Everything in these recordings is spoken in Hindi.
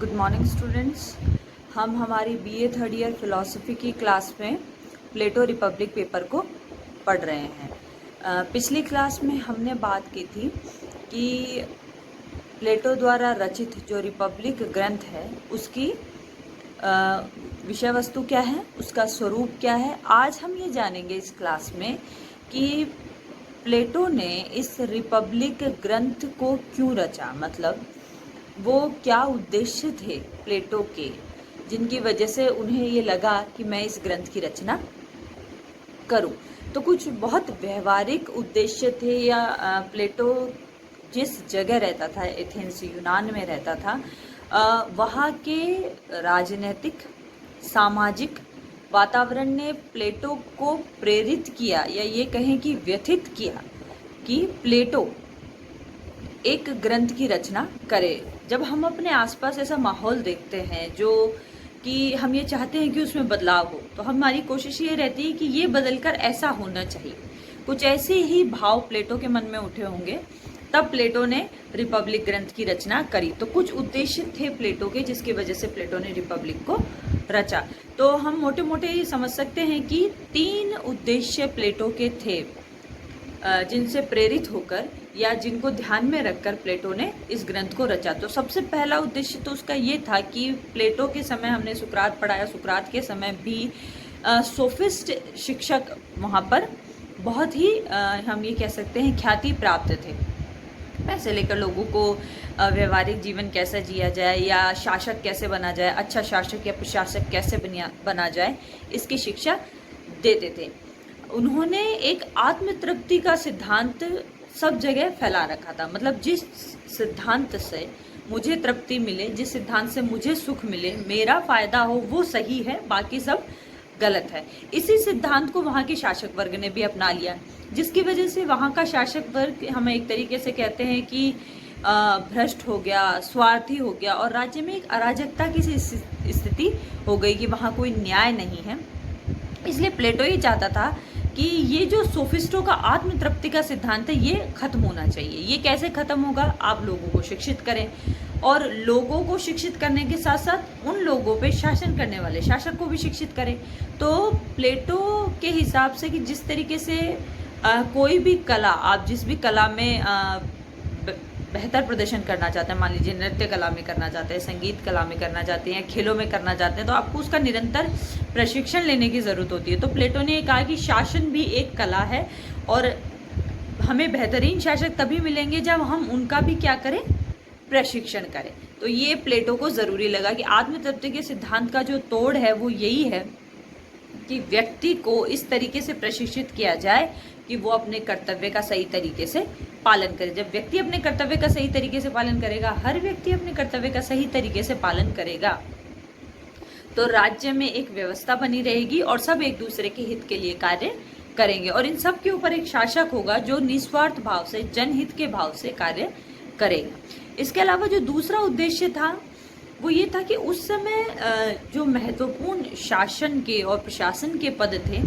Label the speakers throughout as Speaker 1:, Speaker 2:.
Speaker 1: Good morning students. हम हमारी बीए थर्ड ईयर फिलॉसफी की क्लास में प्लेटो रिपब्लिक पेपर को पढ़ रहे हैं। पिछली क्लास में हमने बात की थी कि प्लेटो द्वारा रचित जो रिपब्लिक ग्रंथ है उसकी विषय वस्तु क्या है, उसका स्वरूप क्या है। आज हम ये जानेंगे इस क्लास में कि प्लेटो ने इस रिपब्लिक ग्रंथ को क्यों रचा, मतलब वो क्या उद्देश्य थे प्लेटो के जिनकी वजह से उन्हें ये लगा कि मैं इस ग्रंथ की रचना करूं। तो कुछ बहुत व्यवहारिक उद्देश्य थे, या प्लेटो जिस जगह रहता था, एथेंस यूनान में रहता था, वहाँ के राजनीतिक सामाजिक वातावरण ने प्लेटो को प्रेरित किया, या ये कहें कि व्यथित किया कि प्लेटो एक ग्रंथ की रचना करे। जब हम अपने आसपास ऐसा माहौल देखते हैं जो कि हम ये चाहते हैं कि उसमें बदलाव हो, तो हमारी कोशिश ये रहती है कि ये बदलकर ऐसा होना चाहिए। कुछ ऐसे ही भाव प्लेटो के मन में उठे होंगे, तब प्लेटो ने रिपब्लिक ग्रंथ की रचना करी। तो कुछ उद्देश्य थे प्लेटो के जिसकी वजह से प्लेटो ने रिपब्लिक को रचा। तो हम मोटे मोटे समझ सकते हैं कि 3 उद्देश्य प्लेटो के थे जिनसे प्रेरित होकर या जिनको ध्यान में रखकर प्लेटो ने इस ग्रंथ को रचा। तो सबसे पहला उद्देश्य तो उसका ये था कि प्लेटो के समय हमने सुकरात पढ़ाया, सुकरात के समय भी सोफिस्ट शिक्षक वहाँ पर बहुत ही हम ये कह सकते हैं ख्याति प्राप्त थे। पैसे लेकर लोगों को व्यवहारिक जीवन कैसे जिया जाए, या शासक कैसे बना जाए, अच्छा शासक या प्रशासक कैसे बना जाए, इसकी शिक्षा देते थे। उन्होंने एक आत्म तृप्ति का सिद्धांत सब जगह फैला रखा था। मतलब जिस सिद्धांत से मुझे तृप्ति मिले, जिस सिद्धांत से मुझे सुख मिले, मेरा फायदा हो, वो सही है, बाकी सब गलत है। इसी सिद्धांत को वहाँ के शासक वर्ग ने भी अपना लिया, जिसकी वजह से वहाँ का शासक वर्ग हमें एक तरीके से कहते हैं कि भ्रष्ट हो गया, स्वार्थी हो गया, और राज्य में एक अराजकता की स्थिति हो गई कि वहाँ कोई न्याय नहीं है। इसलिए प्लेटो ये चाहता था कि ये जो सोफिस्टों का आत्म तृप्ति का सिद्धांत है ये खत्म होना चाहिए। ये कैसे खत्म होगा? आप लोगों को शिक्षित करें, और लोगों को शिक्षित करने के साथ साथ उन लोगों पे शासन करने वाले शासक को भी शिक्षित करें। तो प्लेटो के हिसाब से कि जिस तरीके से कोई भी कला, आप जिस भी कला में बेहतर प्रदर्शन करना चाहते हैं, मान लीजिए नृत्य कला में करना चाहते हैं, संगीत कला में करना चाहते हैं, खेलों में करना चाहते हैं, तो आपको उसका निरंतर प्रशिक्षण लेने की ज़रूरत होती है। तो प्लेटो ने कहा कि शासन भी एक कला है, और हमें बेहतरीन शासक तभी मिलेंगे जब हम उनका भी क्या करें, प्रशिक्षण करें। तो ये प्लेटो को ज़रूरी लगा कि आत्मतृप्ति के सिद्धांत का जो तोड़ है वो यही है कि व्यक्ति को इस तरीके से प्रशिक्षित किया जाए कि वो अपने कर्तव्य का सही तरीके से पालन करे। जब व्यक्ति अपने कर्तव्य का सही तरीके से पालन करेगा, हर व्यक्ति अपने कर्तव्य का सही तरीके से पालन करेगा, तो राज्य में एक व्यवस्था बनी रहेगी और सब एक दूसरे के हित के लिए कार्य करेंगे, और इन सब के ऊपर एक शासक होगा जो निस्वार्थ भाव से, जनहित के भाव से कार्य करेगा। इसके अलावा जो दूसरा उद्देश्य था वो ये था कि उस समय जो महत्वपूर्ण शासन के और प्रशासन के पद थे,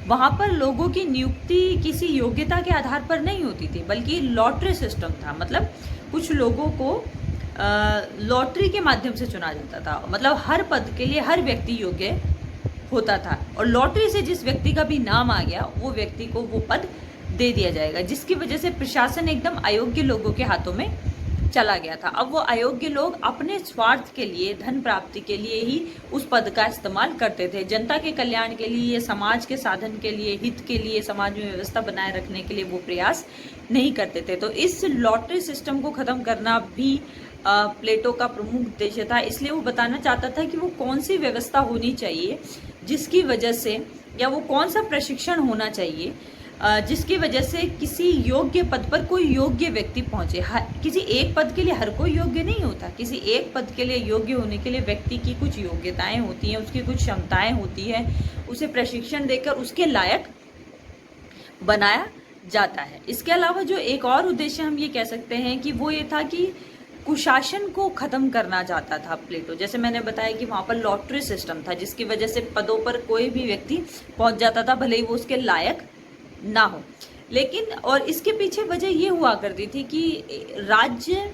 Speaker 1: वहाँ पर लोगों की नियुक्ति किसी योग्यता के आधार पर नहीं होती थी, बल्कि लॉटरी सिस्टम था। मतलब कुछ लोगों को लॉटरी के माध्यम से चुना जाता था। मतलब हर पद के लिए हर व्यक्ति योग्य होता था, और लॉटरी से जिस व्यक्ति का भी नाम आ गया वो व्यक्ति को वो पद दे दिया जाएगा, जिसकी वजह से प्रशासन एकदम अयोग्य लोगों के हाथों में चला गया था। अब वो अयोग्य लोग अपने स्वार्थ के लिए, धन प्राप्ति के लिए ही उस पद का इस्तेमाल करते थे। जनता के कल्याण के लिए, समाज के साधन के लिए, हित के लिए, समाज में व्यवस्था बनाए रखने के लिए वो प्रयास नहीं करते थे। तो इस लॉटरी सिस्टम को ख़त्म करना भी प्लेटो का प्रमुख उद्देश्य था। इसलिए वो बताना चाहता था कि वो कौन सी व्यवस्था होनी चाहिए जिसकी वजह से, या वो कौन सा प्रशिक्षण होना चाहिए जिसकी वजह से किसी योग्य पद पर कोई योग्य व्यक्ति पहुंचे। किसी एक पद के लिए हर कोई योग्य नहीं होता। किसी एक पद के लिए योग्य होने के लिए व्यक्ति की कुछ योग्यताएं होती हैं, उसकी कुछ क्षमताएं होती है, उसे प्रशिक्षण देकर उसके लायक बनाया जाता है। इसके अलावा जो एक और उद्देश्य हम ये कह सकते हैं कि वो ये था कि कुशासन को खत्म करना चाहता था प्लेटो। जैसे मैंने बताया कि वहाँ पर लॉटरी सिस्टम था, जिसकी वजह से पदों पर कोई भी व्यक्ति पहुँच जाता था, भले ही वो उसके लायक ना हो। लेकिन और इसके पीछे वजह ये हुआ करती थी कि राज्य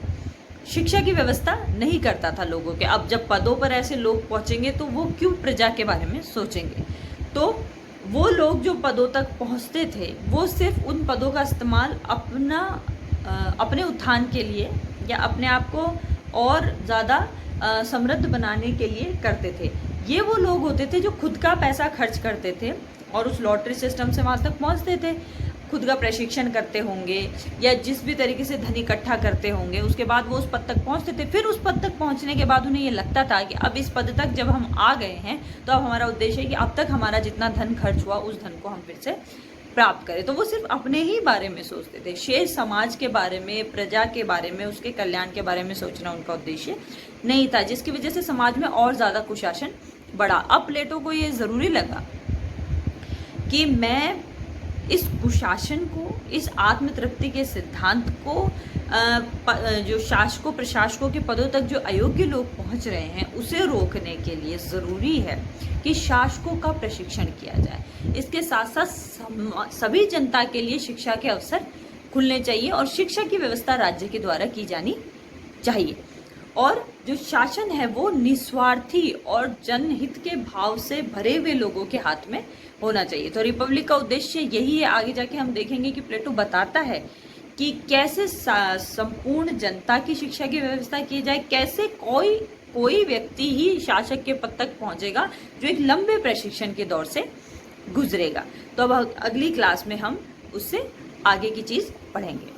Speaker 1: शिक्षा की व्यवस्था नहीं करता था लोगों के। अब जब पदों पर ऐसे लोग पहुंचेंगे तो वो क्यों प्रजा के बारे में सोचेंगे। तो वो लोग जो पदों तक पहुंचते थे वो सिर्फ उन पदों का इस्तेमाल अपने उत्थान के लिए या अपने आप को और ज़्यादा समृद्ध बनाने के लिए करते थे। ये वो लोग होते थे जो खुद का पैसा खर्च करते थे और उस लॉटरी सिस्टम से वहाँ तक पहुँचते थे। खुद का प्रशिक्षण करते होंगे या जिस भी तरीके से धन इकट्ठा करते होंगे, उसके बाद वो उस पद तक पहुंचते थे। फिर उस पद तक पहुंचने के बाद उन्हें ये लगता था कि अब इस पद तक जब हम आ गए हैं तो अब हमारा उद्देश्य है कि अब तक हमारा जितना धन खर्च हुआ उस धन को हम फिर से प्राप्त करें। तो वो सिर्फ अपने ही बारे में सोचते थे, शेष समाज के बारे में, प्रजा के बारे में, उसके कल्याण के बारे में सोचना उनका उद्देश्य नहीं था, जिसकी वजह से समाज में और ज़्यादा कुशासन बढ़ा। अब प्लेटो को ये ज़रूरी लगा कि मैं इस कुशासन को, इस आत्मतृप्ति के सिद्धांत को जो शासकों प्रशासकों के पदों तक जो अयोग्य लोग पहुंच रहे हैं उसे रोकने के लिए ज़रूरी है कि शासकों का प्रशिक्षण किया जाए। इसके साथ साथ सभी जनता के लिए शिक्षा के अवसर खुलने चाहिए और शिक्षा की व्यवस्था राज्य के द्वारा की जानी चाहिए। और जो शासन है वो निस्वार्थी और जनहित के भाव से भरे हुए लोगों के हाथ में होना चाहिए। तो रिपब्लिक का उद्देश्य यही है। आगे जाके हम देखेंगे कि प्लेटो बताता है कि कैसे संपूर्ण जनता की शिक्षा की व्यवस्था की जाए, कैसे कोई व्यक्ति ही शासक के पद तक पहुंचेगा जो एक लंबे प्रशिक्षण के दौर से गुजरेगा। तो अब अगली क्लास में हम उससे आगे की चीज़ पढ़ेंगे।